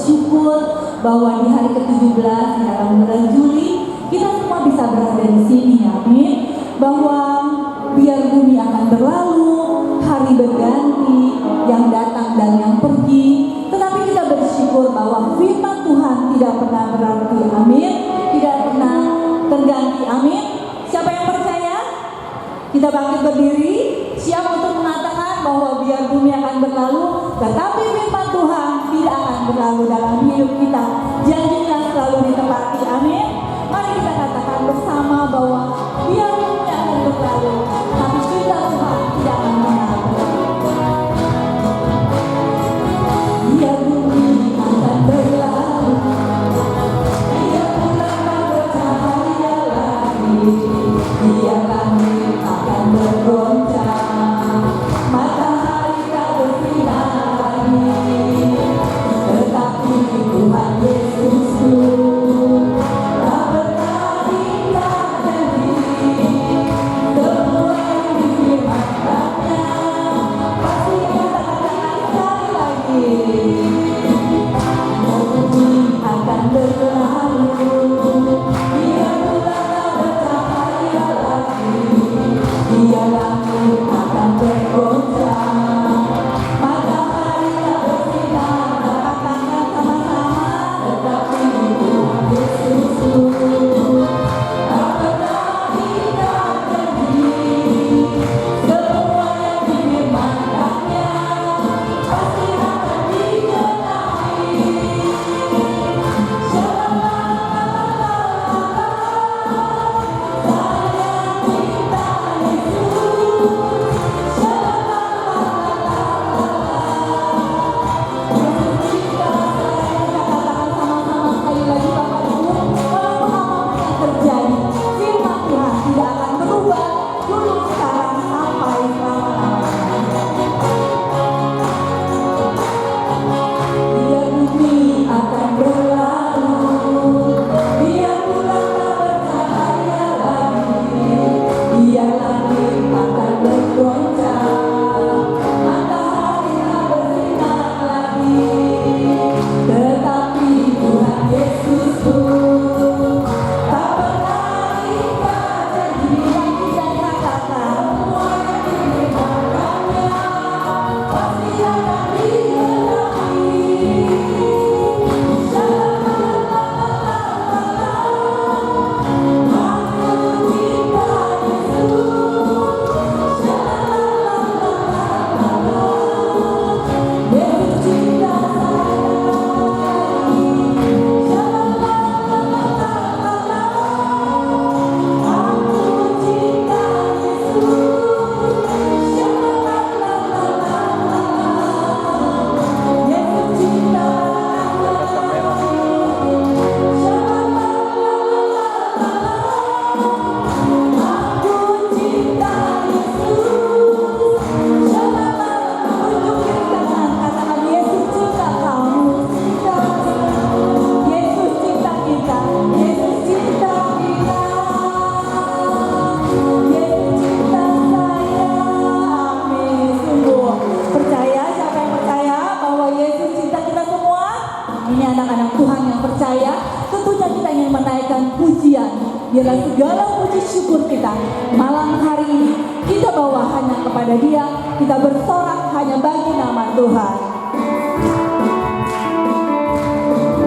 bersyukur bahwa di hari ke-17 dalam bulan Juli kita semua bisa berada di sini, amin. Bahwa biar bumi akan berlalu, hari berganti, yang datang dan yang pergi, tetapi kita bersyukur bahwa firman Tuhan tidak pernah berhenti, amin. Tidak pernah terganti, amin. Siapa yang percaya? Kita bangkit berdiri, siap untuk mengatakan bahwa biar bumi akan berlalu, tetapi firman Tuhan tidak akan berlalu dalam hidup kita. Janjinya selalu ditepati, amin. Mari kita katakan bersama bahwa biar bumi akan berlalu, tapi cinta Tuhan tidak akan pernah berlalu. Biar bumi akan berlalu, biar bulan tak bercahaya lagi, biar langit akan bergoncang, matahari tak bersinar lagi, tetapi Tuhan Yesusku tak pernah ingkar janji. Semua yang difirmankannya pasti akan sekali lagi. Bumi akan berlalu, biar bulan tak bercahaya lagi, biar langit akan bergoncang, matahari tak bersinar. Katakan sama-sama, tetapi Tuhan Yesusku tak pernah ingkar janji. Semua yang difirmankannya pasti akan digenapi. Biarlah segala puji syukur kita malam hari ini kita bawa hanya kepada Dia, kita bersorak hanya bagi nama Tuhan.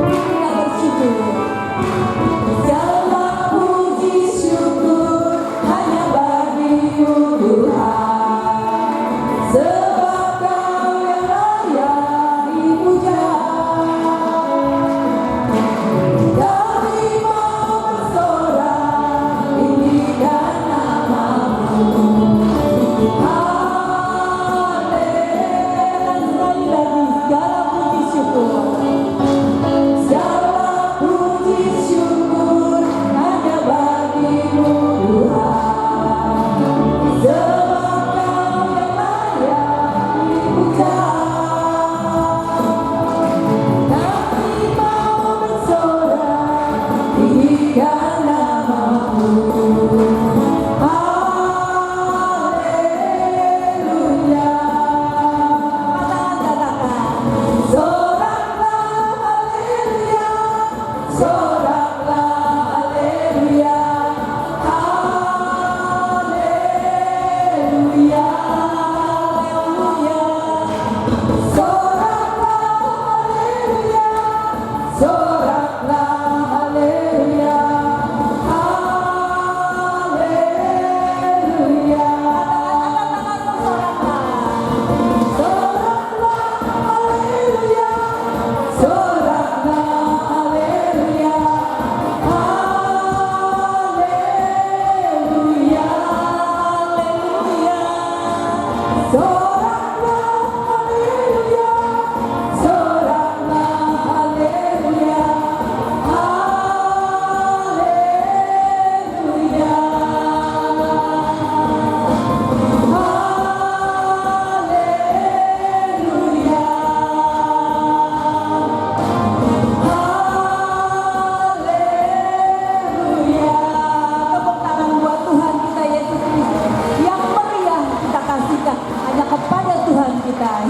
Kita bersyukur. Segala puji syukur hanya bagi-Mu Tuhan, sebab Kau yang layak dipuja. Haleluya.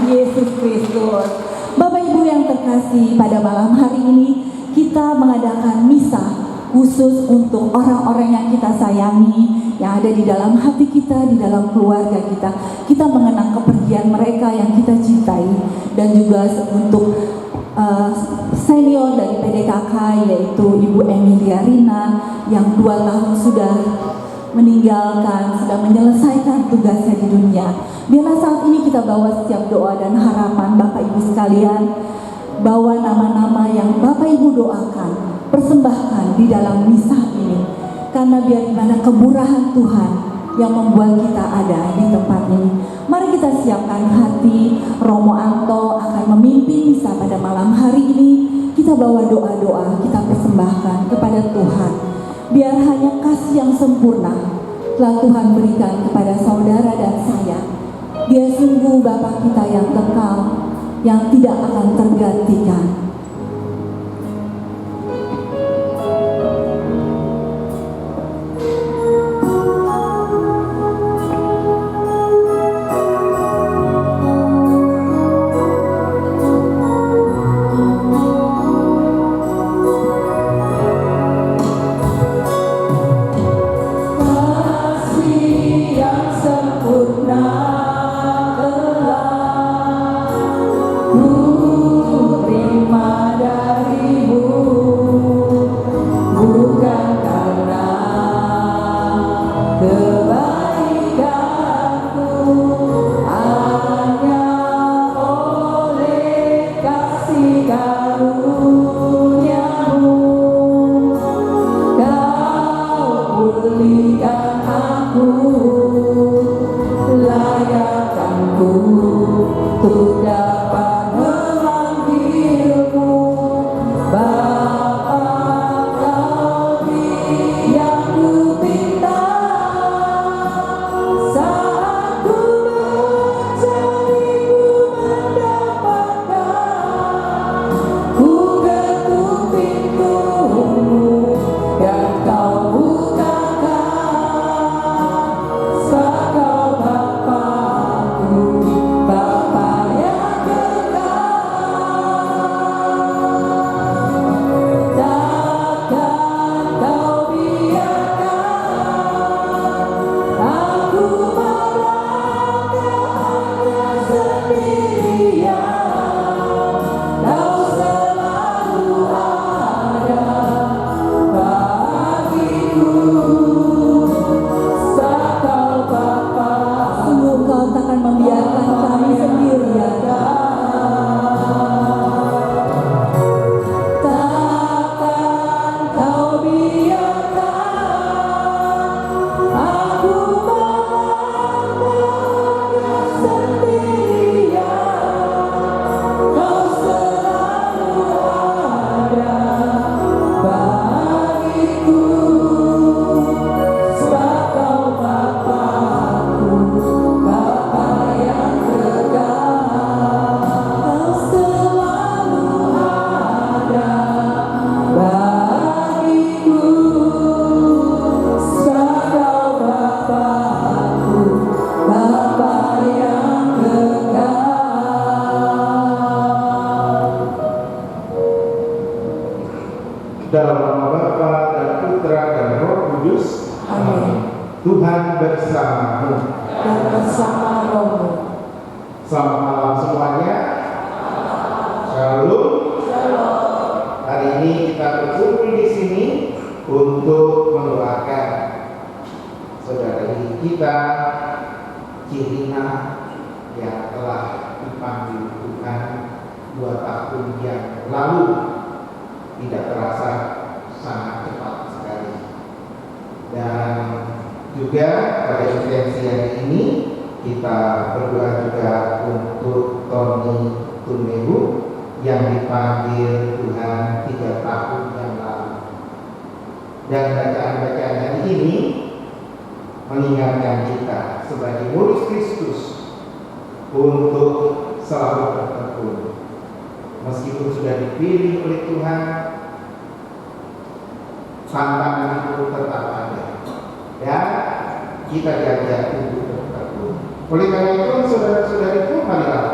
Yesus Kristus. Bapak Ibu yang terkasih, pada malam hari ini kita mengadakan misa khusus untuk orang-orang yang kita sayangi, yang ada di dalam hati kita, di dalam keluarga kita. Kita mengenang kepergian mereka yang kita cintai, dan juga untuk senior dari PDKK, yaitu Ibu Emilia Rina yang 2 tahun sudah meninggalkan, sudah menyelesaikan tugasnya di dunia. Biarlah saat ini kita bawa setiap doa dan harapan Bapak Ibu sekalian, bawa nama-nama yang Bapak Ibu doakan, persembahkan di dalam misa ini. Karena biar mana kemurahan Tuhan yang membuat kita ada di tempat ini. Mari kita siapkan hati. Romo Anto akan memimpin misa pada malam hari ini. Kita bawa doa-doa, kita persembahkan kepada Tuhan. Biar hanya kasih yang sempurna telah Tuhan berikan kepada saudara dan saya. Dia sungguh Bapa kita yang kekal, yang tidak akan tergantikan. Terima Dalam nama Bapa dan Putra dan Roh Kudus. Amin. Tuhan bersamamu Dan bersama rohmu. Selamat malam semuanya. Shalom. Hari ini kita berkumpul di sini untuk mendoakan saudari kita Cirina yang telah dipanggil Tuhan 2 tahun yang lalu. Tidak terasa, sangat cepat sekali. Dan juga pada intensi hari ini kita berdoa juga untuk Tony Tumebu yang dipanggil Tuhan 3 tahun yang lalu. Dan bacaan-bacaan hari ini mengingatkan kita sebagai murid Kristus untuk selalu bertekun. Meskipun sudah dipilih oleh Tuhan, tantangan itu tetap ada. Dan kita diajak untuk bertekun. Oleh karena itu, saudara-saudariku, marilah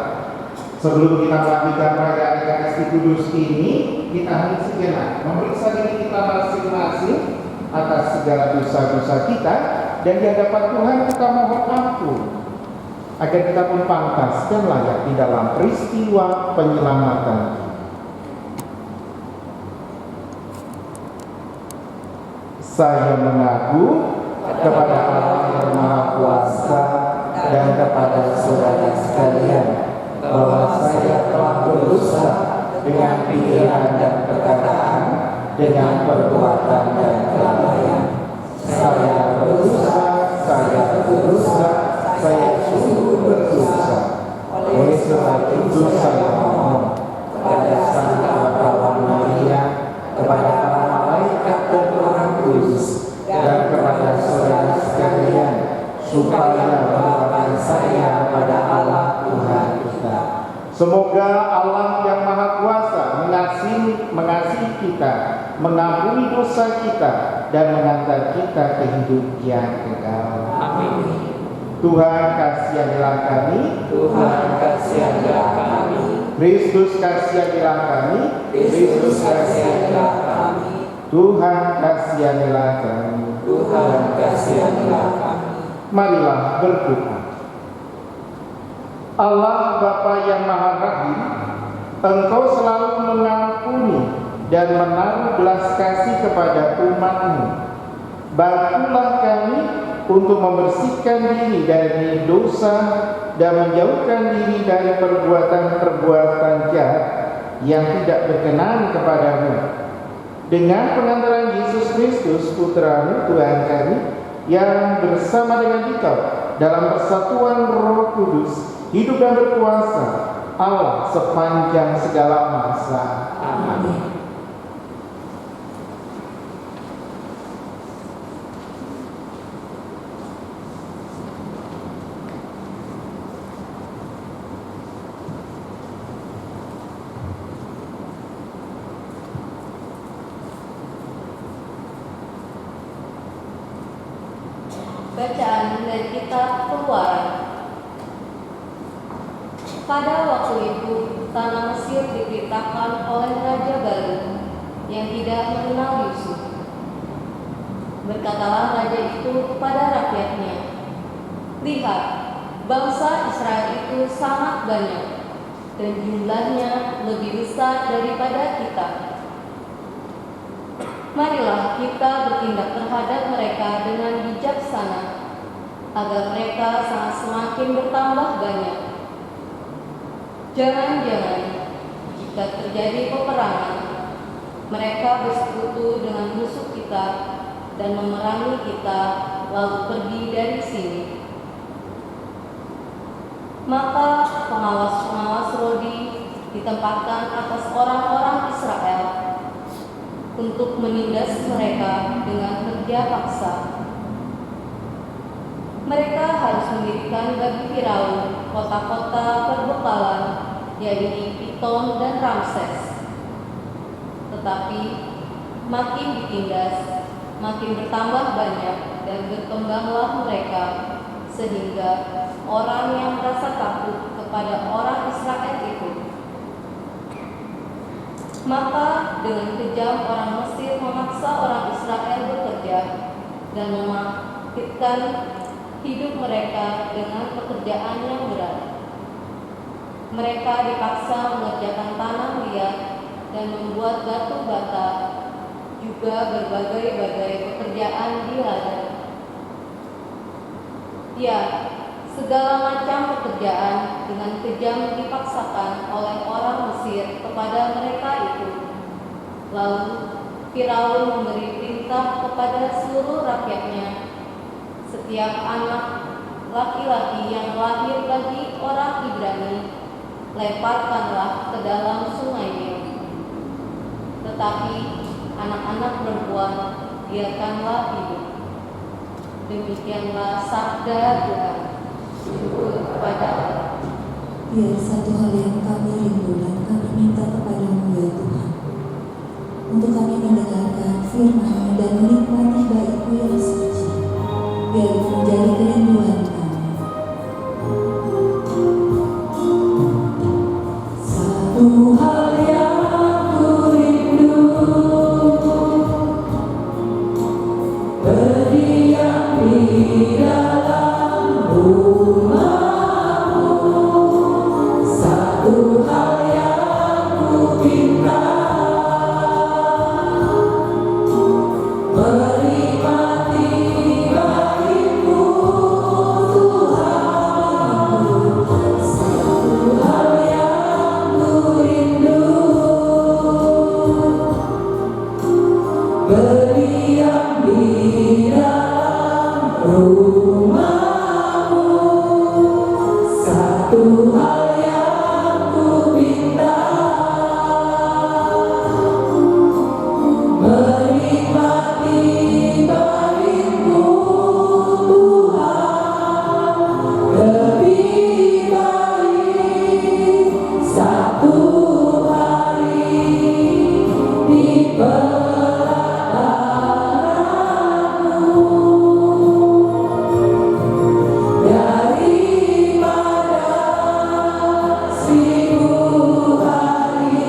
sebelum kita melanjutkan perayaan Ekaristi Kudus ini, kita harus sejenak memeriksa diri kita masing-masing atas segala dosa-dosa kita, dan di hadapan Tuhan kita mohon ampun agar kita pun pantas dan layak di dalam peristiwa penyelamatan. Saya mengaku kepada Allah yang Maha Kuasa dan kepada saudara sekalian bahwa saya telah berdosa dengan pikiran dan perkataan, dengan perbuatan dan kelalaian. Saya berdosa, saya sungguh berdosa. Oleh sebab itu saya mohon kepada Santa Kawan Maria, kepada para malaikat dan orang kudus, dan kepada saudara sekalian, supaya mendoakan saya pada Allah Tuhan kita. Semoga Allah yang Maha Kuasa mengasihi kita, mengampuni dosa kita, dan mengantar kita ke hidup yang kekal. Amin. Tuhan kasihanilah kami. Tuhan kasihanilah kami. Kristus kasihanilah kami. Kristus kasihanilah kami. Tuhan kasihanilah kami. Tuhan kasihanilah kami. Marilah berdoa. Allah Bapa yang Maha Rahim, Engkau selalu mengampuni dan menaruh belas kasih kepada umat-Mu. Bantulah kami untuk membersihkan diri dari dosa dan menjauhkan diri dari perbuatan-perbuatan jahat yang tidak berkenan kepadamu. Dengan pengantaran Yesus Kristus, Putra-Mu, Tuhan kami, yang bersama dengan Dikau dalam persatuan Roh Kudus, hidup dan berkuasa Allah sepanjang segala masa. Amin. Bacaan dari kitab Keluaran. Pada waktu itu, tanah Mesir diperintahkan oleh Raja Baru yang tidak mengenal Yusuf. Berkatalah raja itu kepada rakyatnya, "Lihat, bangsa Israel itu sangat banyak, dan jumlahnya lebih besar daripada kita. Marilah kita bertindak terhadap mereka dengan bijaksana, agar mereka semakin bertambah banyak. Jangan-jangan jika terjadi peperangan, mereka bersekutu dengan musuh kita dan memerangi kita, lalu pergi dari sini. Maka pengawas-pengawas Rodi ditempatkan atas orang-orang Israel untuk menindas mereka dengan kerja paksa. Mereka harus mendirikan bagi Firaun kota-kota perbekalan, yaitu Piton dan Ramses. Tetapi makin ditindas, makin bertambah banyak dan berkembanglah mereka, sehingga orang yang merasa takut kepada orang Israel itu Maka dengan kejam orang Mesir memaksa orang Israel bekerja dan memakitkan hidup mereka dengan pekerjaan yang berat. Mereka dipaksa mengerjakan tanah liat dan membuat batu bata, juga berbagai-bagai pekerjaan di ladang. Ya, segala macam pekerjaan dengan kejam dipaksakan oleh orang Mesir kepada mereka itu. Lalu Firaun memberi perintah kepada seluruh rakyatnya, setiap anak laki-laki yang lahir bagi orang Ibrani, lemparkanlah ke dalam sungai Nil. Tetapi anak-anak perempuan biarkanlah hidup. Demikianlah sabda Tuhan. Syukur kepada Allah. Biar satu hal yang kami rindu dan kami minta kepadamu ya Tuhan, untuk kami mendengarkan firman dan menikmati bait-Mu yang suci, biar menjadi kerinduan kami. Satu hal yang ku rindu, berdiam di dalam rumah-Mu. Satu hal yang ku pinta, menikmati bait-Mu Tuhan. Satu hal yang ku rindu, berdiam di dalam rumah-Mu. Satu hal yang ku pinta, menikmati bait-Mu Tuhan. Lebih baik satu hari di peradaanmu daripada 1000 hari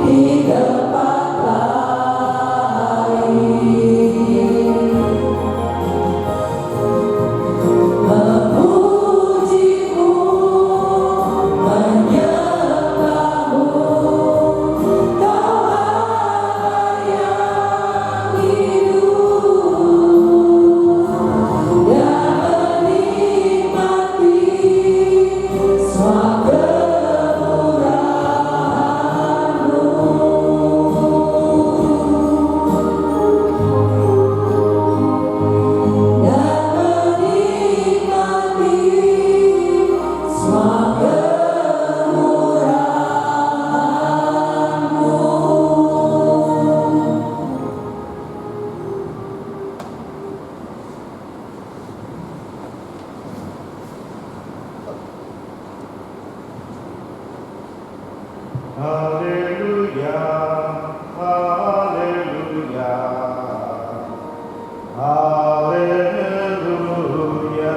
di tempat lain. Memuji-Mu, menyembah-Mu, Kau Allah yang hidup, dan menikmati semua kemurahan-Mu, dan menikmati semua kemurahan-Mu. Haleluya, haleluya, haleluya.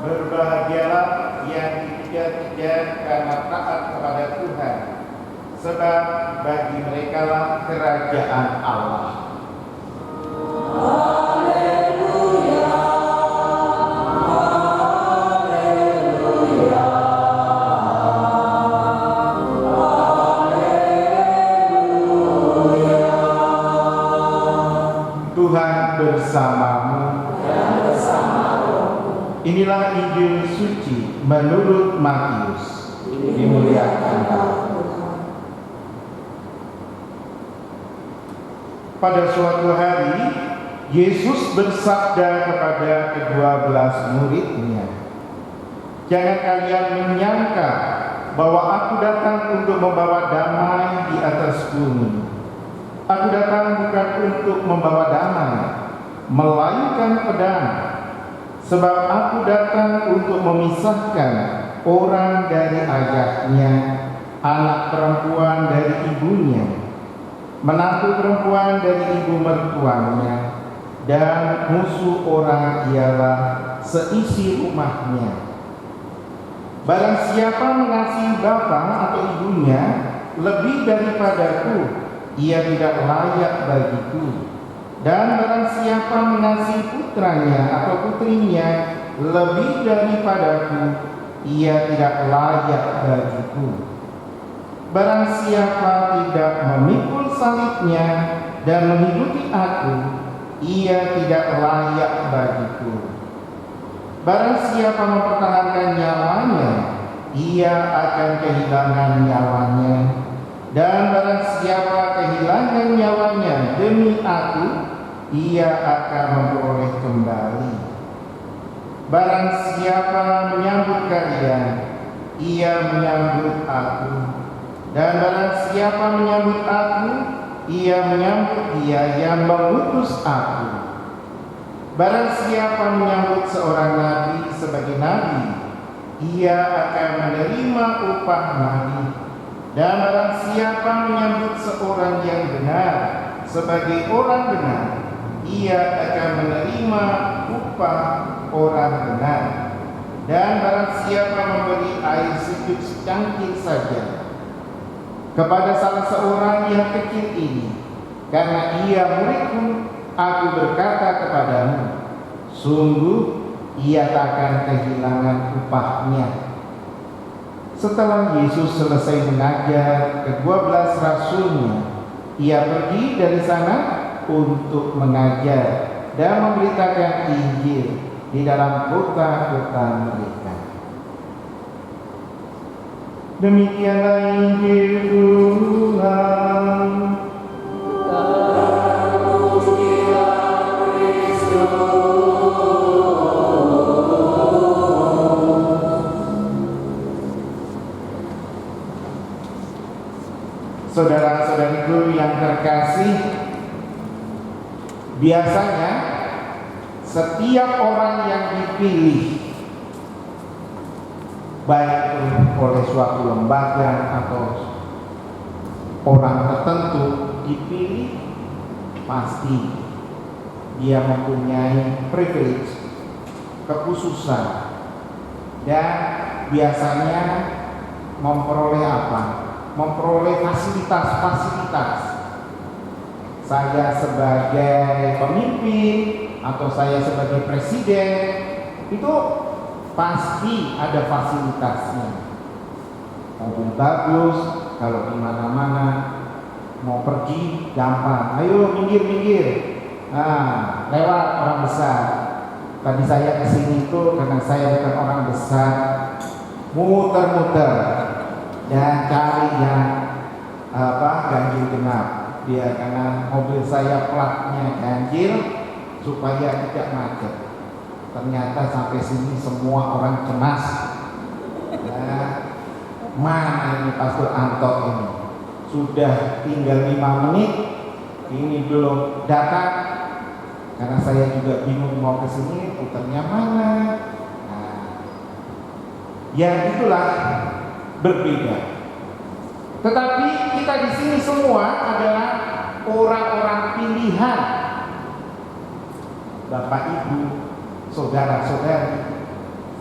Berbahagialah yang dikejar-kejar karena taat kepada Tuhan, sebab bagi merekalah kerajaan Allah. Tuhan bersamamu. Inilah Injil suci menurut Matius. Dimuliakanlah Tuhan. Pada suatu hari, Yesus bersabda kepada ke-12 murid-Nya, "Jangan kalian menyangka bahwa aku datang untuk membawa damai di atas bumi. Aku datang bukan untuk membawa damai, melainkan pedang. Sebab aku datang untuk memisahkan orang dari ayahnya, anak perempuan dari ibunya, menantu perempuan dari ibu mertuanya, dan musuh orang ialah seisi rumahnya. Barang siapa mengasihi bapa atau ibunya lebih daripadaku, ia tidak layak bagiku. Dan barang siapa mengasihi putranya atau putrinya lebih daripadaku, ia tidak layak bagiku. Barang siapa tidak memikul salibnya dan mengikuti aku, ia tidak layak bagiku. Barang siapa mempertahankan nyawanya, ia akan kehilangan nyawanya. Dan barang siapa kehilangan nyawanya demi aku, ia akan memperoleh kembali. Barang siapa menyambut kalian, ia menyambut aku. Dan barang siapa menyambut aku, ia menyambut Dia yang mengutus aku. Barang siapa menyambut seorang nabi sebagai nabi, ia akan menerima upah nabi. Dan barang siapa menyambut seorang yang benar sebagai orang benar, ia akan menerima upah orang benar. Dan barang siapa memberi air sejuk secangkir saja kepada salah seorang yang kecil ini, karena ia muridku, aku berkata kepadamu, sungguh ia tak akan kehilangan upahnya. Setelah Yesus selesai mengajar ke-12 rasulnya, ia pergi dari sana untuk mengajar dan memberitakan Injil di dalam kota-kota mereka. Demikianlah Injil Tuhan. Saudara-saudariku yang terkasih, biasanya setiap orang yang dipilih, baik oleh suatu lembaga atau orang tertentu dipilih, pasti dia mempunyai privilege, kekhususan, dan biasanya memperoleh apa? Memperoleh fasilitas-fasilitas. Saya sebagai pemimpin atau saya sebagai presiden itu pasti ada fasilitasnya. Mobil bagus, kalau di mana-mana mau pergi gampang. Ayo minggir. Nah, lewat orang besar. Tadi saya kesini itu karena saya bukan orang besar, muter-muter dan cari yang ganjil genap. Dia karena mobil saya platnya ganjil supaya tidak macet. Ternyata sampai sini semua orang cemas. Nah, mana ini Pastor Anto ini? Sudah tinggal 5 menit, ini belum datang. Karena saya juga bingung mau ke sini, putarnya mana. Nah, ya itulah berbeda. Tetapi kita di sini semua adalah orang-orang pilihan. Bapak Ibu, saudara-saudari,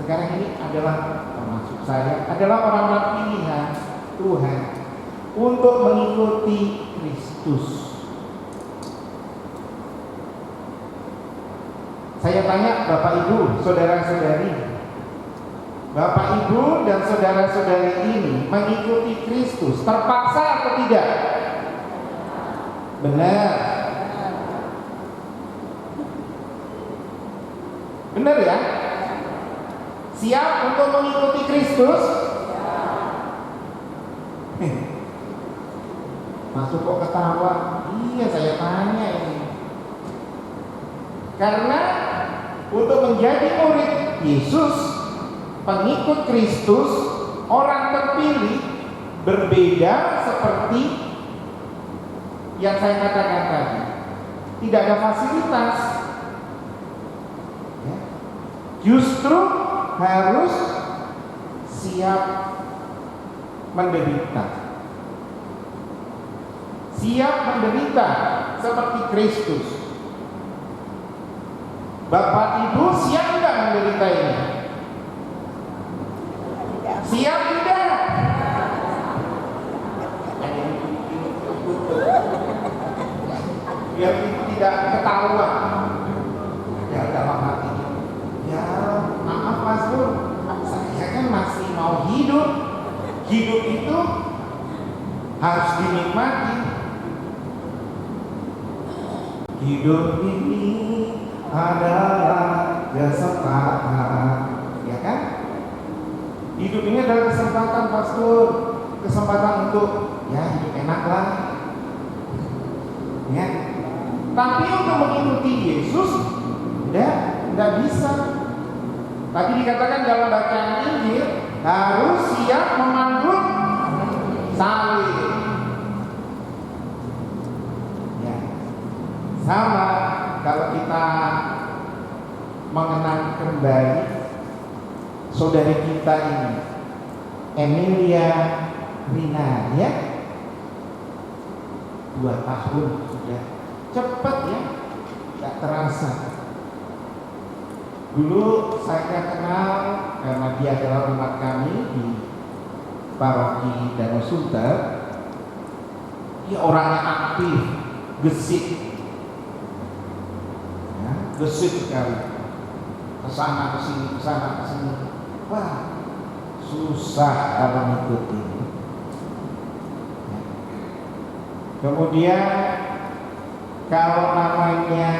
sekarang ini adalah termasuk saya adalah orang-orang pilihan Tuhan untuk mengikuti Kristus. Saya tanya Bapak Ibu, saudara-saudari, Bapak Ibu dan saudara-saudari ini mengikuti Kristus terpaksa atau tidak? Benar. Benar ya? Siap untuk mengikuti Kristus? Masuk kok ketawa? Iya, saya tanya ini. Karena untuk menjadi murid Yesus, pengikut Kristus, orang terpilih berbeda seperti yang saya katakan tadi. Tidak ada fasilitas. Ya. Justru harus siap menderita. Siap menderita seperti Kristus. Bapak Ibu siap nggak menderita ini? Siap tidak? Biar itu tidak ketahuan. Ya dalam hati. Ya maaf Mas Bro, saya kan masih mau hidup. Hidup itu harus dinikmati. Hidup ini adalah kesempatan, ya kan? Hidup ini adalah kesempatan, Pastor. Kesempatan untuk ya hidup enak lah, ya. Tapi untuk mengikuti Yesus, tidak bisa. Tadi dikatakan dalam bacaan Injil harus siap memanggul salib. Ya. Sama kalau kita mengenang kembali saudari kita ini, Emilia Rina, ya, 2 tahun sudah, cepat ya, tidak terasa. Dulu saya kenal karena dia adalah umat kami di paroki Danau Sunter. Dia orangnya aktif, gesit, ya, gesit sekali. Kesana kesini, kesana kesini. Wah, susah kalau ngikutin. Ya. Kemudian kalau namanya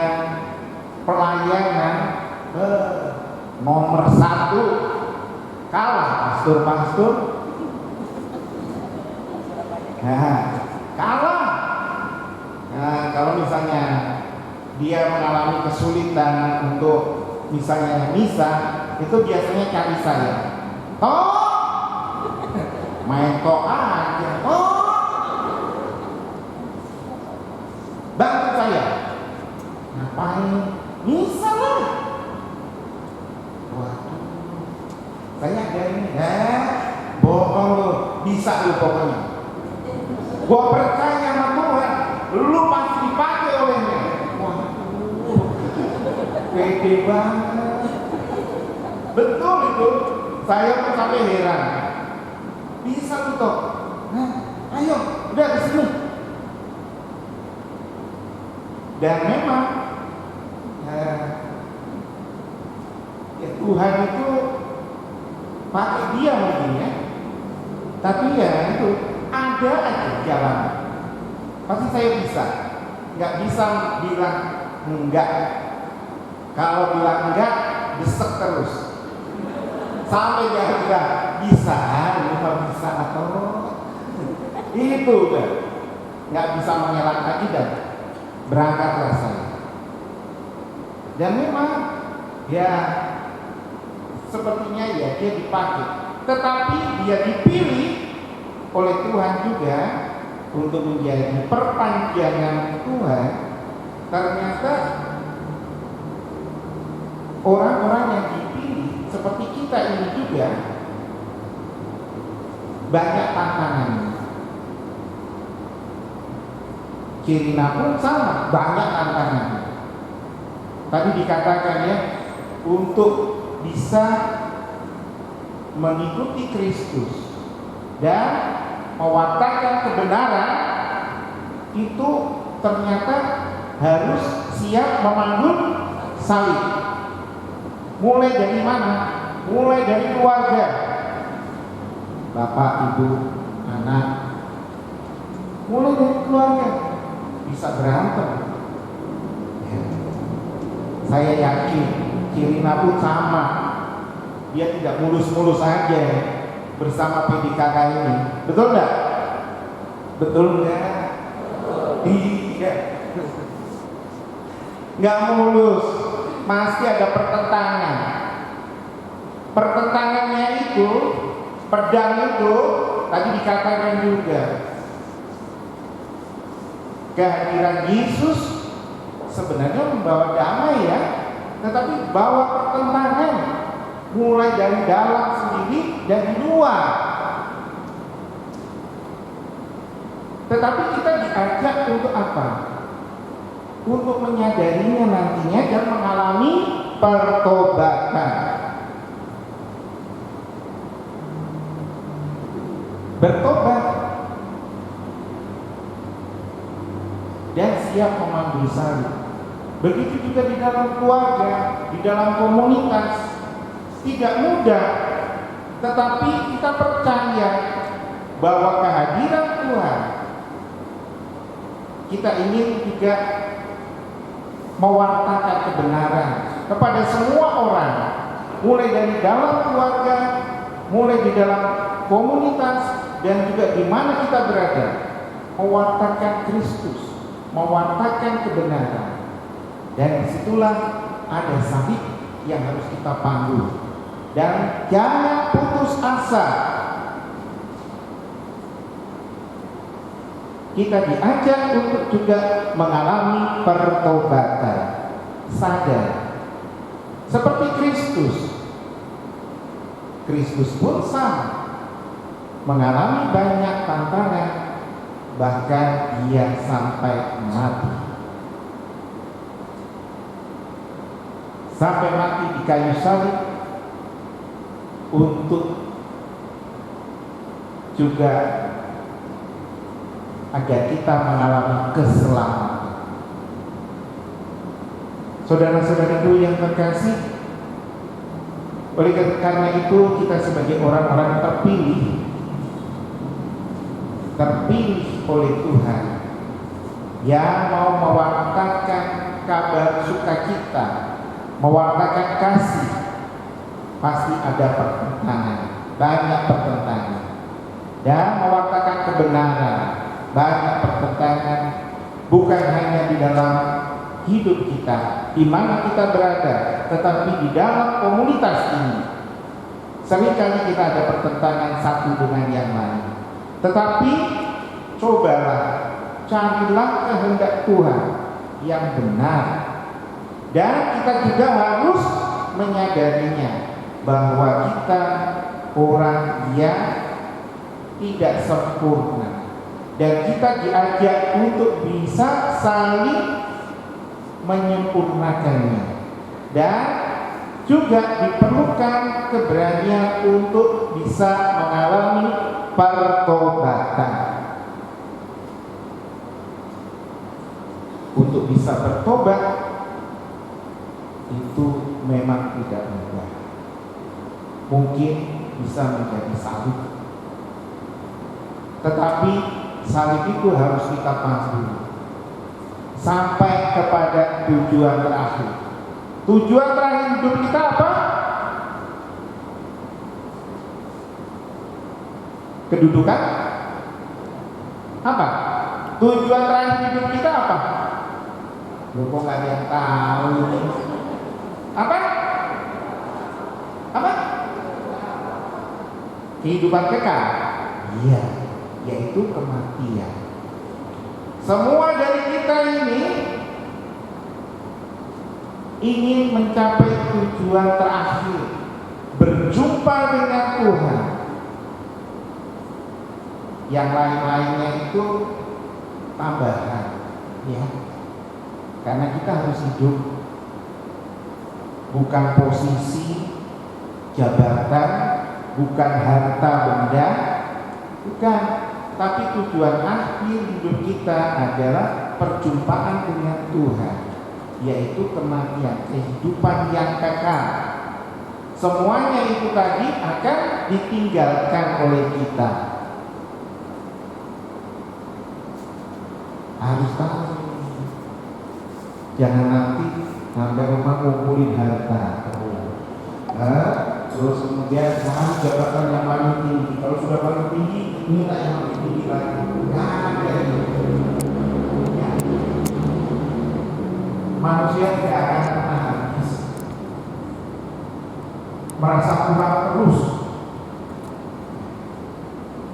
pelayanan, nomor 1 kalah pastor. Nah, kalah. Nah, kalau misalnya dia mengalami kesulitan untuk misalnya misa, itu biasanya cari saya. Main tok aja. Bantu saya. Ngapain? Misa lah. Waduh, saya ada ini, bohong lu, bisa lu pokoknya. Gua percaya sama Tuhan, lu pasti dipakai olehnya. Waduh, pede banget. Betul itu, saya pun sampai heran. Bisa tuh toh, ayo, udah kesini. Dan memang ya Tuhan itu pakai dia mungkin ya, tapi ya itu ada aja jalan. Pasti saya bisa, nggak bisa bilang enggak. Kalau bilang enggak, desek terus sampai dia bilang bisa, bisa atau itu kan nggak bisa mengelak lagi dan berangkatlah saya. Dan memang ya sepertinya ya dia dipakai, tetapi dia dipilih oleh Tuhan juga untuk menjadi perpanjangan Tuhan. Ternyata orang-orang yang dipilih seperti kita ini juga banyak tantangan. Kirina pun sama, banyak tantangan. Tadi dikatakan ya, untuk bisa mengikuti Kristus dan mewartakan kebenaran itu ternyata harus siap memanggul salib. Mulai dari mana? Mulai dari keluarga, bapak, ibu, anak. Mulai dari keluarga bisa berantem. Ya. Saya yakin Kirina pun sama. Dia tidak mulus-mulus aja bersama PDKK ini. Betul nggak? Betul nggak? Iya. Nggak mulus. Masih ada pertentangan. Pertentangannya itu, pedang itu tadi dikatakan juga. Kehadiran Yesus sebenarnya membawa damai ya, tetapi bawa pertentangan mulai dari dalam sendiri dan di luar. Tetapi kita diajak untuk apa? Untuk menyadarinya nantinya dan mengalami pertobatan. Bertobat dan siap memanggil salib. Begitu juga di dalam keluarga, di dalam komunitas. Tidak mudah, tetapi kita percaya bahwa kehadiran Tuhan, kita ingin juga mewartakan kebenaran kepada semua orang, mulai dari dalam keluarga, mulai di dalam komunitas, dan juga di mana kita berada, mewartakan Kristus, mewartakan kebenaran. Dan disitulah ada salib yang harus kita panggil. Dan jangan putus asa. Kita diajak untuk juga mengalami pertobatan. Sadar, seperti Kristus pun sama, mengalami banyak tantangan, bahkan dia sampai mati. Sampai mati di kayu salib untuk juga agar kita mengalami keselamatan. Saudara-saudaraku yang terkasih, oleh karena itu kita sebagai orang-orang terpilih oleh Tuhan yang mau mewartakan kabar sukacita, mewartakan kasih, pasti ada pertentangan, banyak pertentangan, dan mewartakan kebenaran, banyak pertentangan, bukan hanya di dalam hidup kita, di mana kita berada, tetapi di dalam komunitas ini. Seringkali kita ada pertentangan satu dengan yang lain. Tetapi cobalah, carilah kehendak Tuhan yang benar, dan kita juga harus menyadarinya bahwa kita orang yang tidak sempurna, dan kita diajak untuk bisa saling menyempurnakannya, dan juga diperlukan keberanian untuk bisa mengalami pertobatan. Untuk bisa bertobat itu memang tidak mudah. Mungkin bisa menjadi salib, tetapi salib itu harus kita panggil sampai kepada tujuan terakhir. Tujuan terakhir hidup kita apa? Kedudukan? Apa? Tujuan terakhir hidup kita apa? Loh, kok nggak ada yang tahu ini? Apa? Apa? Kehidupan kekal. Iya, yaitu kematian. Semua dari kita ini ingin mencapai tujuan terakhir, berjumpa dengan Tuhan. Yang lain-lainnya itu tambahan, ya. Karena kita harus hidup bukan posisi, jabatan, bukan harta benda, bukan. Tapi tujuan akhir hidup kita adalah perjumpaan dengan Tuhan, yaitu kematian, kehidupan yang kekal. Semuanya itu tadi akan ditinggalkan oleh kita. Harus tahu, jangan nanti sampai rumah ngumpulin harta, terus kemudian cari jabatan yang paling tinggi. Kalau sudah paling tinggi, minta yang paling tinggi lagi. Nggak ada itu. Ya. Manusia tidak akan pernah habis, merasa kurang terus.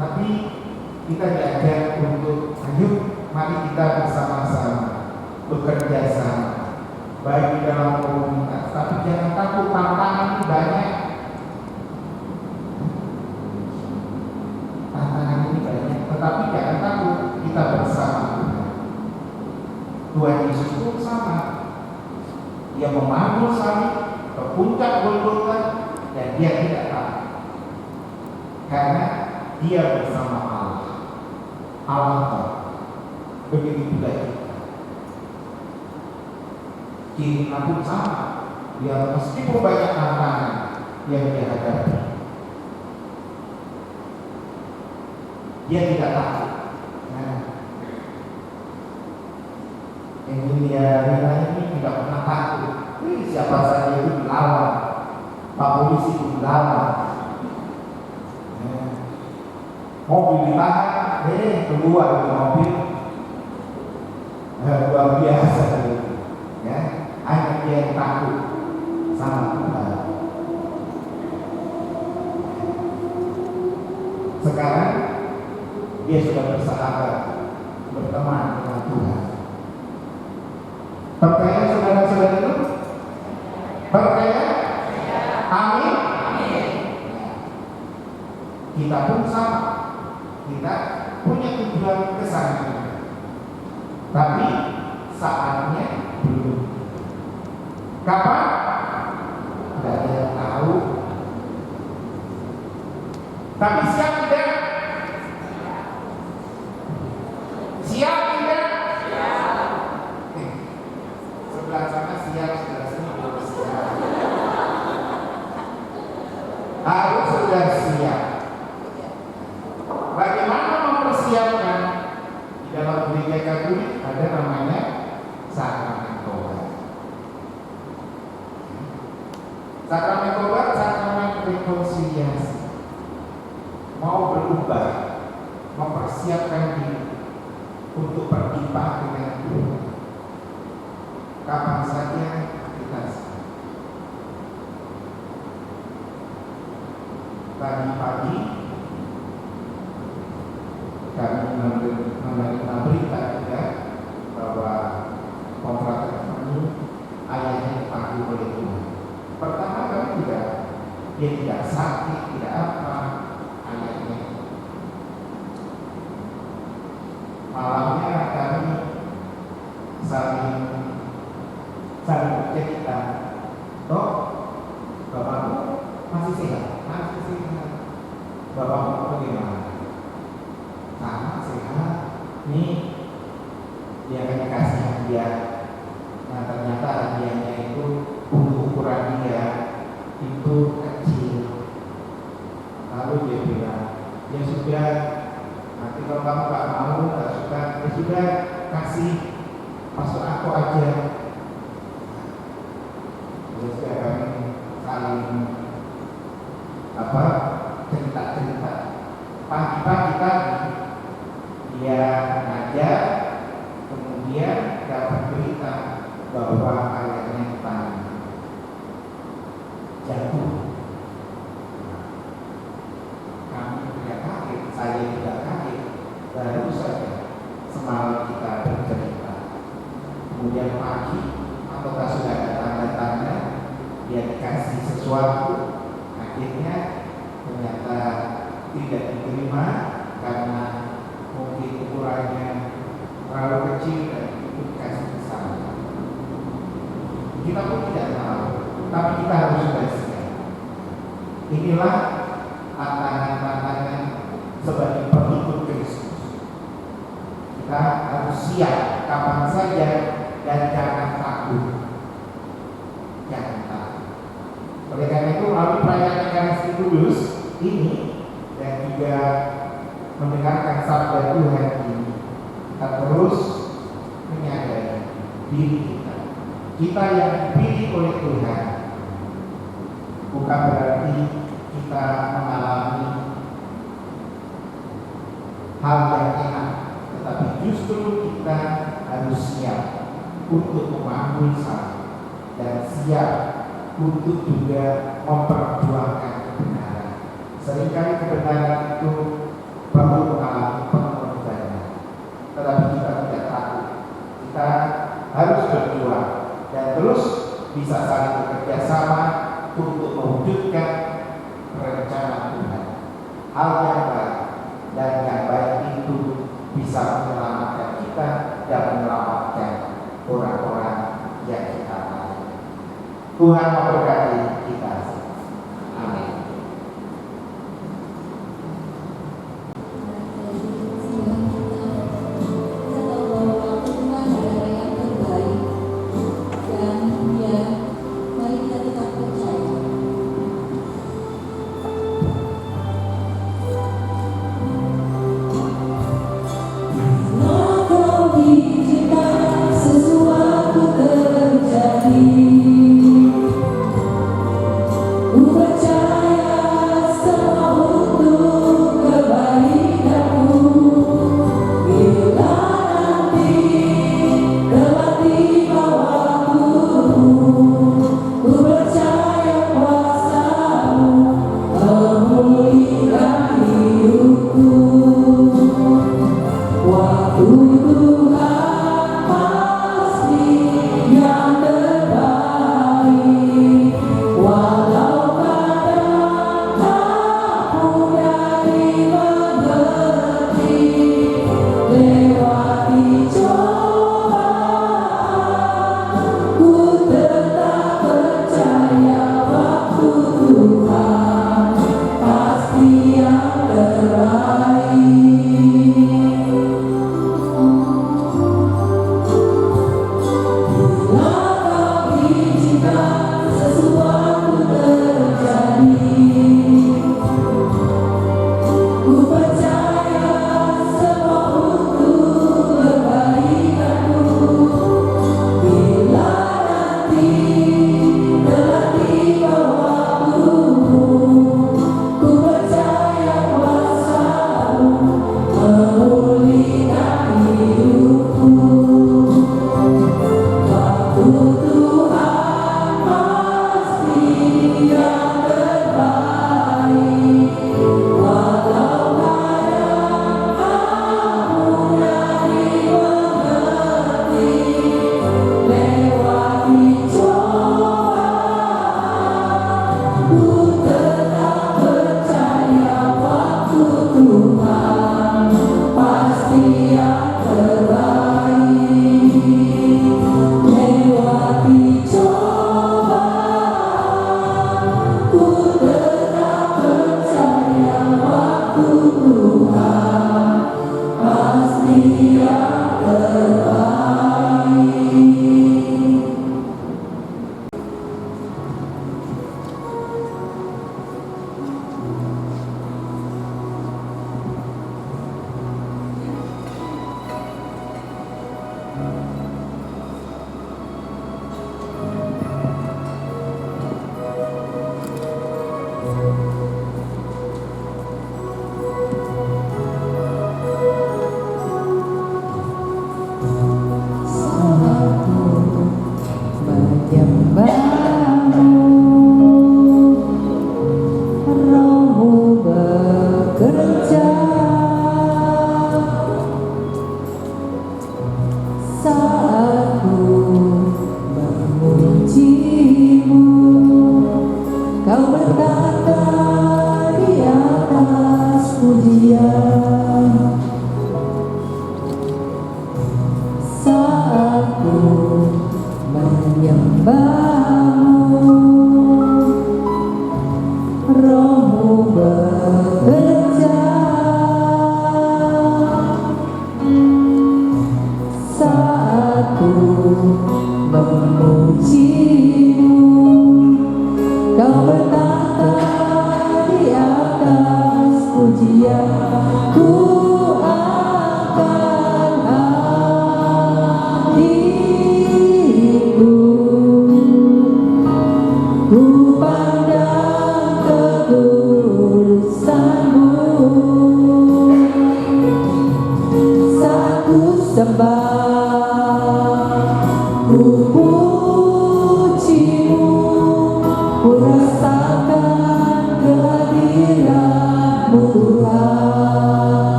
Tapi kita diajak untuk ayo, mari kita bersama-sama bekerja sama, baik di dalam komunitas. Tapi jangan takut, tantangan ini banyak. Tantangan ini banyak, tetapi jangan takut, kita pun sama. Dia memanggul salib ke puncak Golgota dan dia tidak takut. Karena dia bersama Allah. Allah tahu. Begitu juga kita. Cirinya pun sama. Dia meskipun banyak tantangan yang dia hadapi, dia tidak takut. Nah, Emilia ini tidak pernah takut. Siapa saja itu dilawan, Pak Polisi itu dilawan. Mobil ditahan, keluar dari mobil, luar biasa gitu. Ya, hanya dia yang takut sama Tuhan. Sekarang dia sudah bersahabat, berteman dengan Tuhan. Percaya saudara-saudara itu? Percaya? Amin. Kita pun sama. Kita punya tujuan ke sana. Tapi saatnya belum. Kapan? Tidak ada yang tahu. Tapi siap tidak? Siap tidak? Sebelah sana siap, sebelah sini belum siap. Harus sudah siap. Bagaimana mempersiapkan? Di dalam gereja Katolik ada namanya sakramen tobat. Sakramen tobat, sakramen rekonsiliasi. Mau berubah, mempersiapkan diri untuk berjumpa dengan Tuhan. Kapan saja kita tadi pagi kami menerima berita juga bahwa kontrakan kami ayahnya dipanggil oleh Tuhan. Pertama kami juga dia tidak sakit, tidak apa, ayahnya. Malamnya kami saling bercerita, toh bapakmu masih sehat, bapakmu bagaimana? Sama sehat. Nih dia akan kasih hadiah. Nah ternyata hadiahnya itu untuk ukuran dia itu kecil. Lalu dia bilang, ya sudah, nanti kalau kamu gak mau, gak suka, ya sudah kasih masuk aku aja. Terus kami saling cerita-cerita. Pagi-pagi tadi dia ngajar, kemudian dapat berita bahwa ayahnya jatuh. Kami tidak kaget, saya tidak kaget. Baru saja semalam kita bercerita. Kemudian pagi, apakah sudah ada tanda-tanda dia dikasih sesuatu, akhirnya ternyata tidak diterima karena mungkin ukurannya terlalu kecil dan itu dikasih besar. Kita pun tidak tahu, tapi kita harus sudah siap. Inilah tantangan-tantangan sebagai pengikut Kristus. Kita harus siap kapan saja dan jangan takut. Jangan takut. Oleh karena itu melalui perayaan Ekaristi Kudus ini dan juga mendengarkan sabda Tuhan ini, kita terus menyadari diri kita. Kita yang dipilih oleh Tuhan bukan berarti kita mengalami hal yang enak, tetapi justru kita harus siap untuk memanggul salib dan siap untuk juga memperjuangkan kebenaran. Seringkali kebenaran itu perlu mengalami pengorbanan, tetapi kita tidak takut. Kita harus berjuang dan terus bisa saling bekerja sama untuk mewujudkan rencana Tuhan. Hal yang baik dan yang baik itu bisa menyelamatkan kita dan menyelamatkan orang-orang yang kita layani. Tuhan memberkati kita. Amin. Sesuatu terjadi.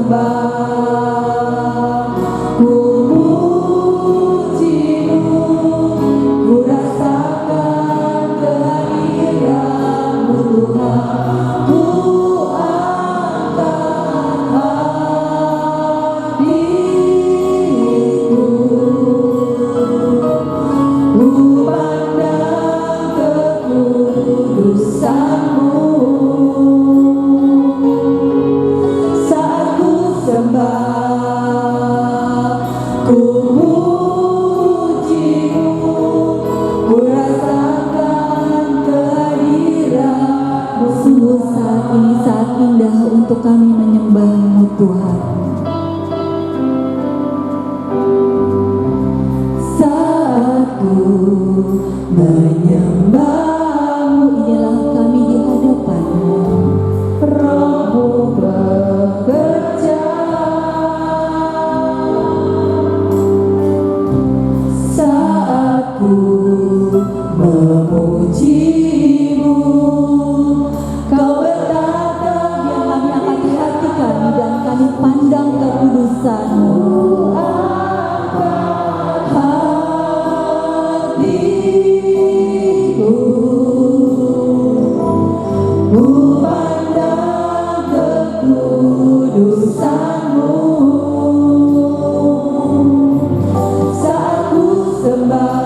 sembah, ku pujimu, ku rasakan kehadiran-Mu Tuhan, ku angkat hatiku, ku pandang kekudusan-Mu. Saat ku sembah, ku pujimu, ku rasakan kehadiran-Mu. Sungguh saat ini saat indah untuk kami menyembah-Mu Tuhan. Saat ku menyembah-Mu, inilah kami di hadapan-Mu. Roh-Mu bekerja, saat ku memuji-Mu, Kau berkata, biar kami akan hati kami dan kami pandang kekudusan-Mu. Hatiku, ku pandang kekudusan-Mu. Saat ku sembah,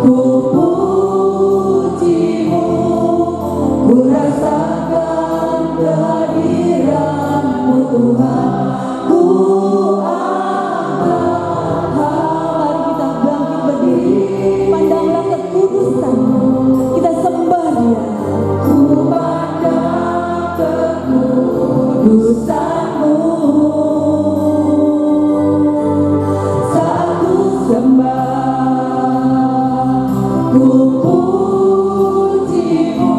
ku puji-Mu, ku rasakan kehadiran-Mu Tuhan, ku angkat. Mari kita bangkit berdiri, pandanglah kekudusan-Mu, kita sembah Dia. Ku pandang kekudusan-Mu, saat ku sembah, ku puji-Mu,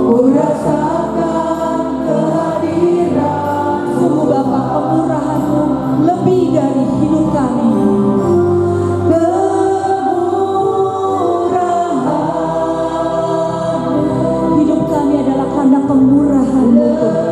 ku rasakan kehadiran. Sungguh Bapa, kemurahan-Mu lebih dari hidup kami. Kemurahan hidup kami adalah karena kemurahan-Mu Tuhan.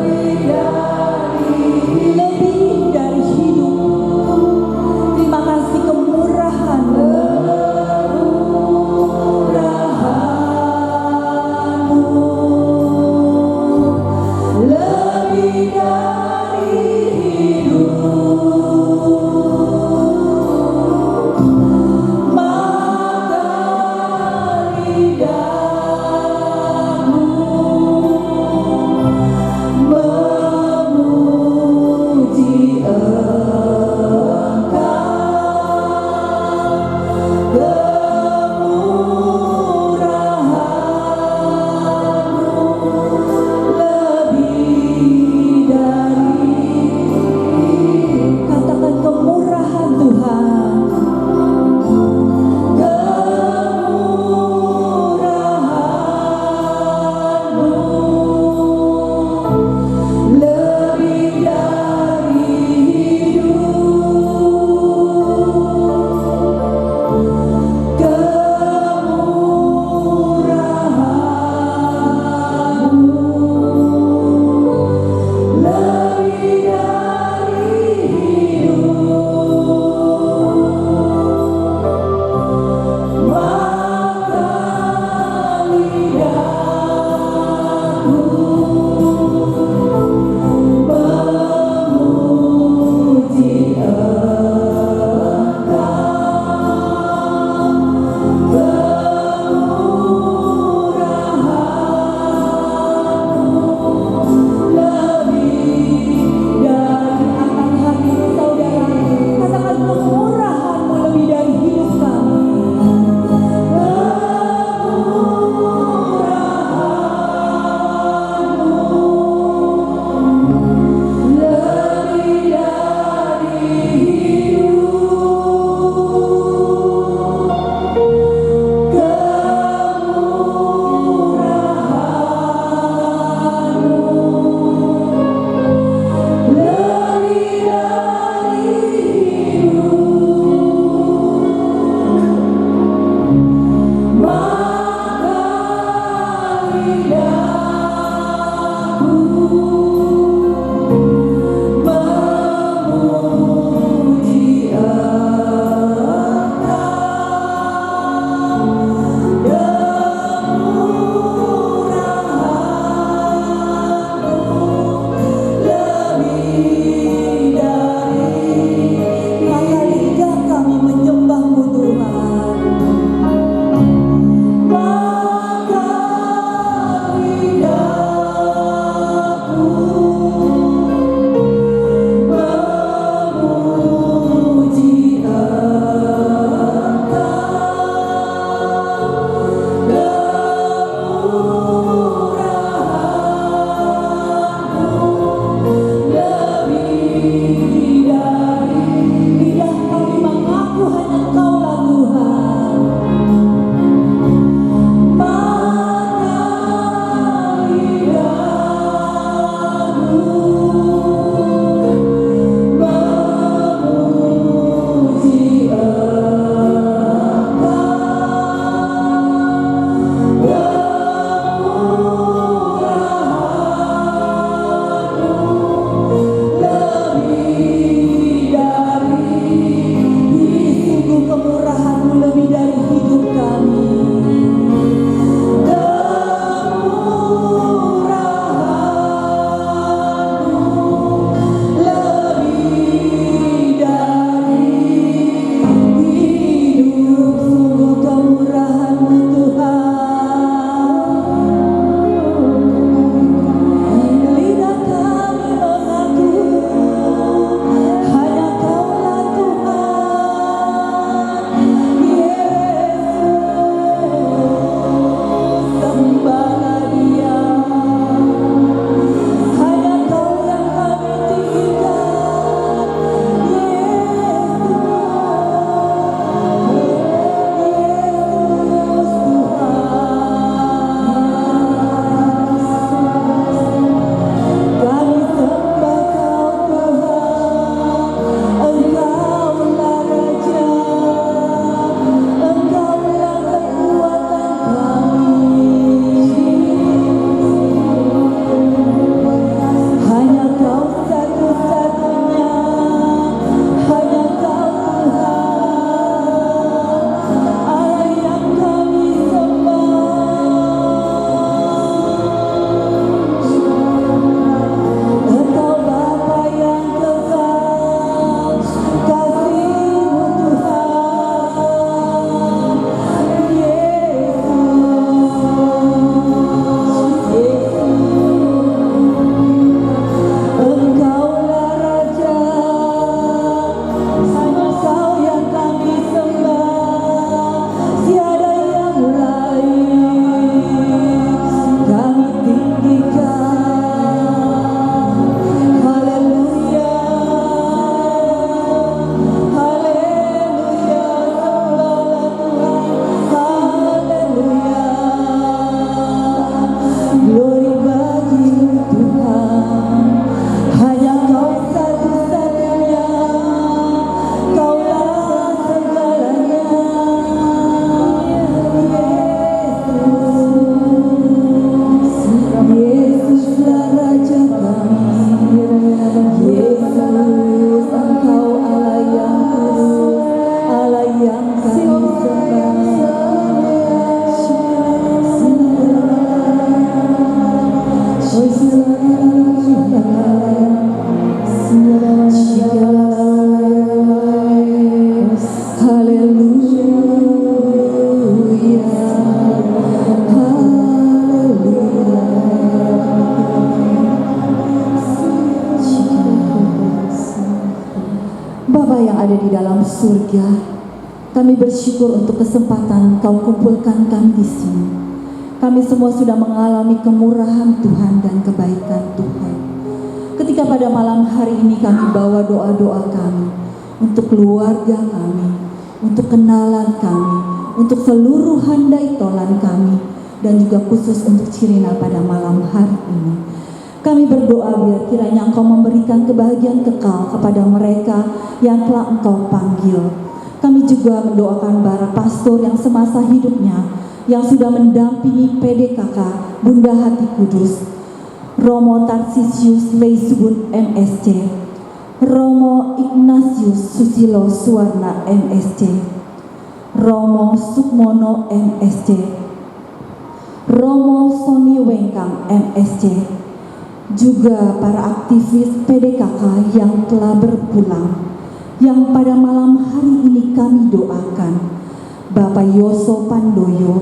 ada di dalam surga, kami bersyukur untuk kesempatan Kau kumpulkan kami di sini. Kami semua sudah mengalami kemurahan Tuhan dan kebaikan Tuhan. Ketika pada malam hari ini kami bawa doa-doa kami untuk keluarga kami, untuk kenalan kami, untuk seluruh handai tolan kami, dan juga khusus untuk Cirina pada malam hari ini. Kami berdoa biar kiranya Engkau memberikan kebahagiaan kekal kepada mereka yang telah Engkau panggil. Kami juga mendoakan para pastor yang semasa hidupnya yang sudah mendampingi PDKK Bunda Hati Kudus, Romo Tarsisius Leisubun MSc, Romo Ignatius Susilo Suwarna MSc, Romo Sukmono MSc, Romo Soni Wengkang MSc, juga para aktivis PDKK yang telah berpulang, yang pada malam hari ini kami doakan. Bapak Yoso Pandoyo,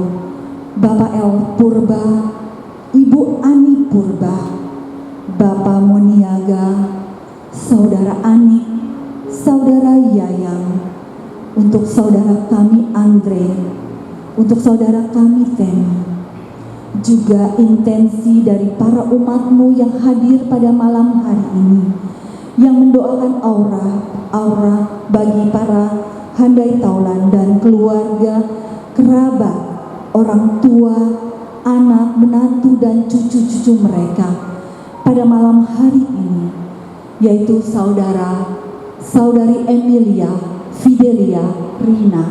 Bapak El Purba, Ibu Ani Purba, Bapak Moniaga, Saudara Anik, Saudara Yayang, untuk saudara kami Andre, untuk saudara kami Temi, juga intensi dari para umat-Mu yang hadir pada malam hari ini, yang mendoakan aura bagi para handai taulan dan keluarga, kerabat, orang tua, anak, menantu, dan cucu-cucu mereka pada malam hari ini, yaitu saudari Emilia, Fidelia, Rina,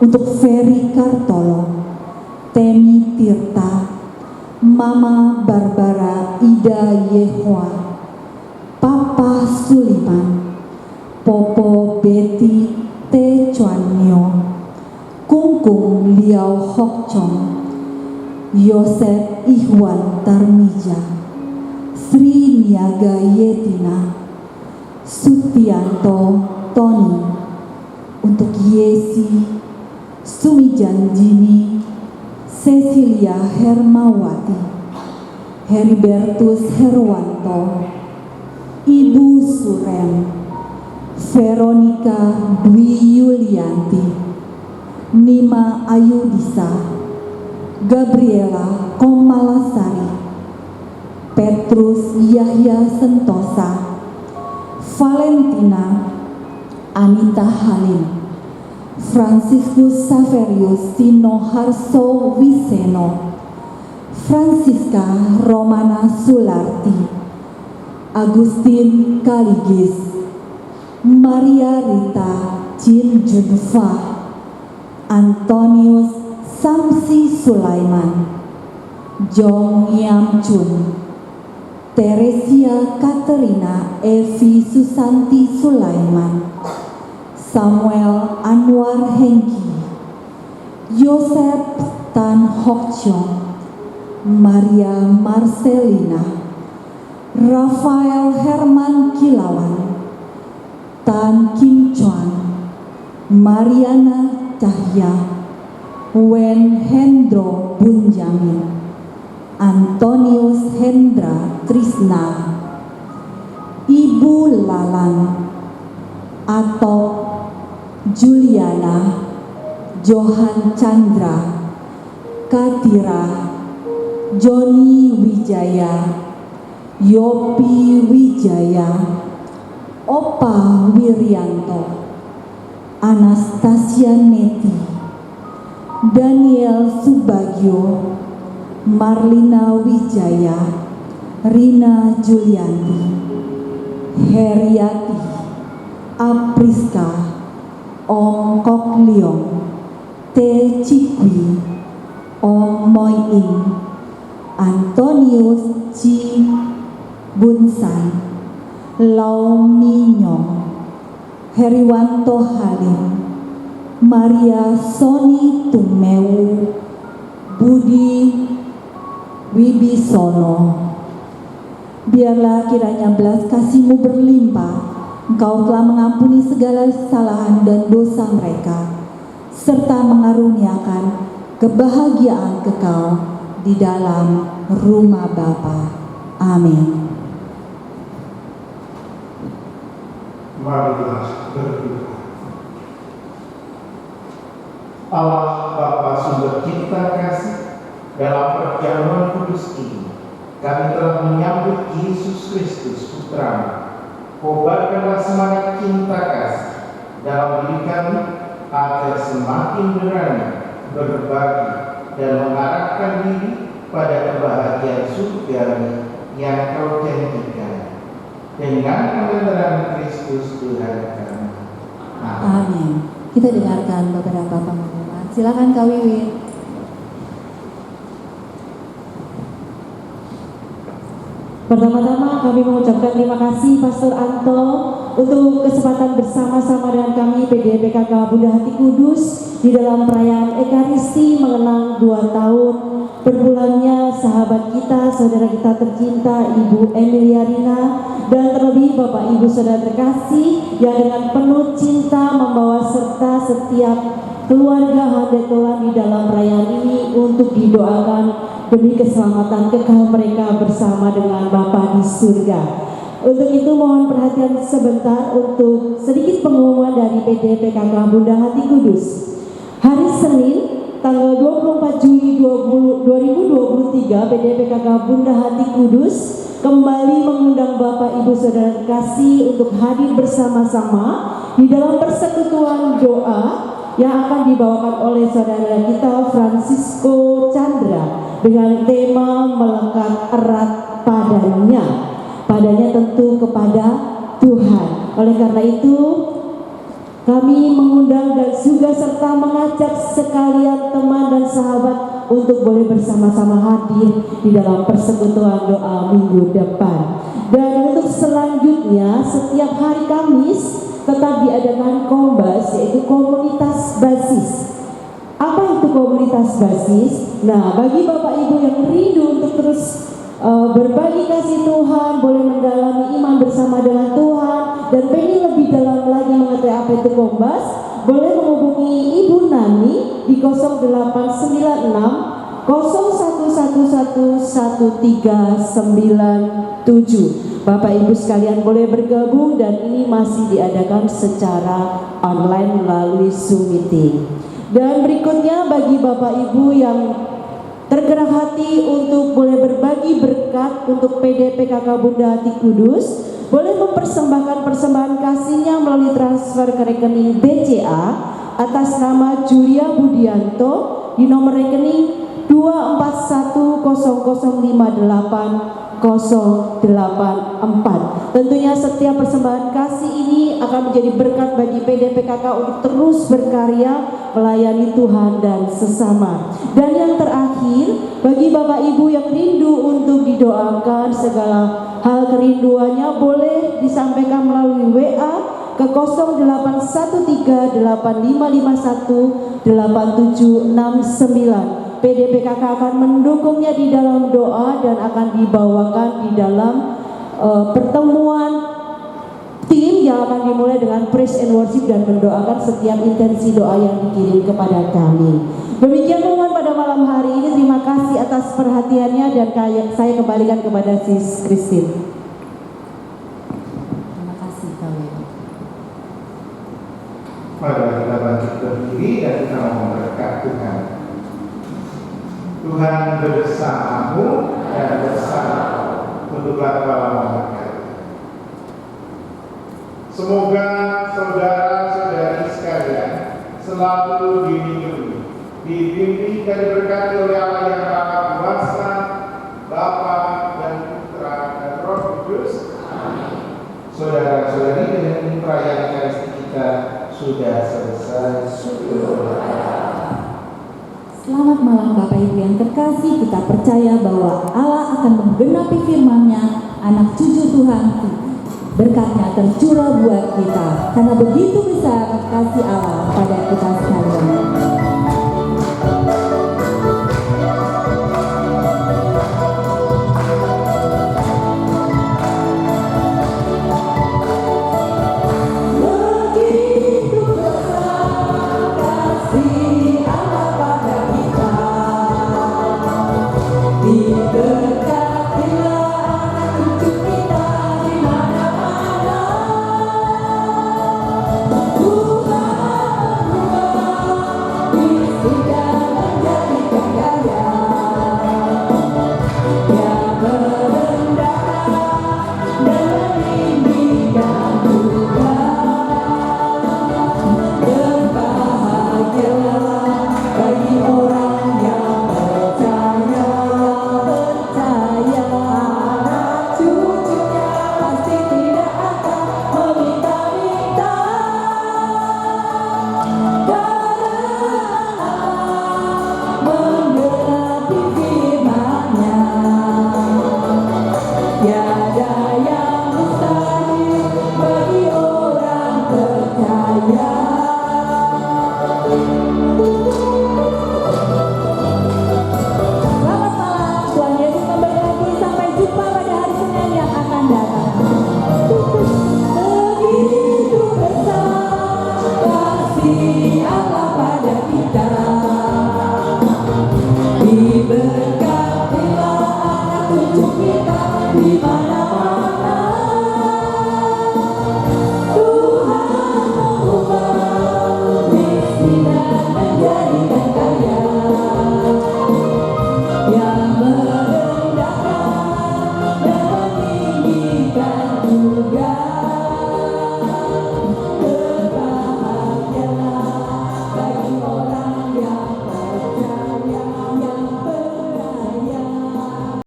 untuk Ferry Kartolo, Temi Tirta, Mama Barbara Ida Yehwa, Papa Suliman, Popo Betty Te Chuanyo, Kungkung Liao Hok Chong, Yosef Ihwan Tarmija, Sri Niaga Yetina, Sutianto Tony, untuk Yesi, Sumijan Jini, Cecilia Hermawati, Heribertus Herwanto, Ibu Surem, Veronica Dwi Yulianti, Nima Ayudisa, Gabriela Komalasari, Petrus Yahya Sentosa, Valentina Anita Halim, Franciscus Saverius Sinoharso Wiseno, Francisca Romana Sularti, Agustin Kaligis, Maria Rita Jin Junfa, Antonius Samsi Sulaiman, Jong Yam Chun, Teresia Katerina Evi Susanti Sulaiman, Samuel Anwar Hengki, Yosef Tan Hok Chong, Maria Marcelina, Rafael Herman Kilawan, Tan Kim Chuan, Mariana Cahya, Wen Hendro Bunjamin, Antonius Hendra Trisna, Ibu Lalan, Atok, Juliana, Johan Chandra, Katira, Joni Wijaya, Yopi Wijaya, Opa Wiryanto, Anastasia Neti, Daniel Subagio, Marlina Wijaya, Rina Julianti, Heriati, Apriska, Ong Kok Leong, Te Cikwi, Ong Moi Ing, Antonius Ji Bunsan, Lau Minyong, Heriwanto Halim, Maria Soni Tumewu, Budi Wibisono. Biarlah kiranya belas kasih-Mu berlimpah, Engkau telah mengampuni segala kesalahan dan dosa mereka, serta mengaruniakan kebahagiaan kekal di dalam rumah Bapa. Amin. Marilah berdoa. Allah Bapa sumber cinta kasih, dalam perjalanan kudus ini kami telah menyambut Yesus Kristus Putra-Mu. Kobarkanlah semangat cinta kasih dalam diri kami agar semakin berani berbagi dan mengarahkan diri pada kebahagiaan surgawi yang Kau janjikan. Dengan kebenaran Kristus Tuhan kami. Amin. Kita dengarkan beberapa pengumuman. Silakan Kak Wiwin. Pertama-tama kami mengucapkan terima kasih Pastor Anto untuk kesempatan bersama-sama dengan kami PDPKK Bunda Hati Kudus di dalam perayaan Ekaristi mengenang 2 tahun berpulangnya sahabat kita, saudara kita tercinta Ibu Emilia Rina, dan terlebih Bapak Ibu saudara terkasih yang dengan penuh cinta membawa serta setiap keluarga Hadetolan di dalam perayaan ini untuk didoakan demi keselamatan kekal mereka bersama dengan Bapa di surga. Untuk itu mohon perhatian sebentar untuk sedikit pengumuman dari PDPKK Bunda Hati Kudus. Hari Senin tanggal 24 Juli 2023 PDPKK Bunda Hati Kudus kembali mengundang Bapak Ibu Saudara terkasih untuk hadir bersama-sama di dalam persekutuan doa yang akan dibawakan oleh saudara kita Francisco Chandra dengan tema melekat erat padanya tentu kepada Tuhan. Oleh karena itu kami mengundang dan juga serta mengajak sekalian teman dan sahabat untuk boleh bersama-sama hadir di dalam persekutuan doa minggu depan. Dan untuk selanjutnya setiap hari Kamis tetap diadakan kombas, yaitu komunitas basis. Apa itu komunitas basis? Nah, bagi Bapak Ibu yang rindu untuk terus berbagi kasih Tuhan, boleh mendalami iman bersama dengan Tuhan, dan pengen lebih dalam lagi mengerti apa itu kombas, boleh menghubungi Ibu Nani di 0896 0111 1397. Bapak Ibu sekalian boleh bergabung dan ini masih diadakan secara online melalui Zoom meeting. Dan berikutnya bagi Bapak Ibu yang tergerak hati untuk boleh berbagi berkat untuk PDPKK Bunda Hati Kudus, boleh mempersembahkan persembahan kasihnya melalui transfer ke rekening BCA atas nama Julia Budianto di nomor rekening 2410058 Tentunya setiap persembahan kasih ini akan menjadi berkat bagi PDPKK untuk terus berkarya melayani Tuhan dan sesama. Dan yang terakhir, bagi Bapak Ibu yang rindu untuk didoakan segala hal kerinduannya, boleh disampaikan melalui WA ke 081385518769. PDPKK akan mendukungnya di dalam doa dan akan dibawakan di dalam pertemuan tim yang akan dimulai dengan praise and worship dan mendoakan setiap intensi doa yang dikirim kepada kami. Demikian pengumuman pada malam hari ini. Terima kasih atas perhatiannya dan saya kembalikan kepada Sis Christine. Terima kasih kalian. Mari kita bangkit berdiri dan kita memberkat Tuhan. Tuhan bersamamu dan bersama untuklah kepala memberkati. Semoga saudara-saudari sekalian selalu dilindungi, dibimbing dan diberkati oleh Allah yang Maha Kuasa, Bapa dan Putra dan Roh Kudus. Amin. Saudara-saudari, dengan perayaan Ekaristi kita sudah selesai. Selamat malam Bapak Ibu yang terkasih. Kita percaya bahwa Allah akan menggenapi firman-Nya, anak cucu Tuhan berkatnya tercurah buat kita, karena begitu besar kasih Allah pada kita sekalian.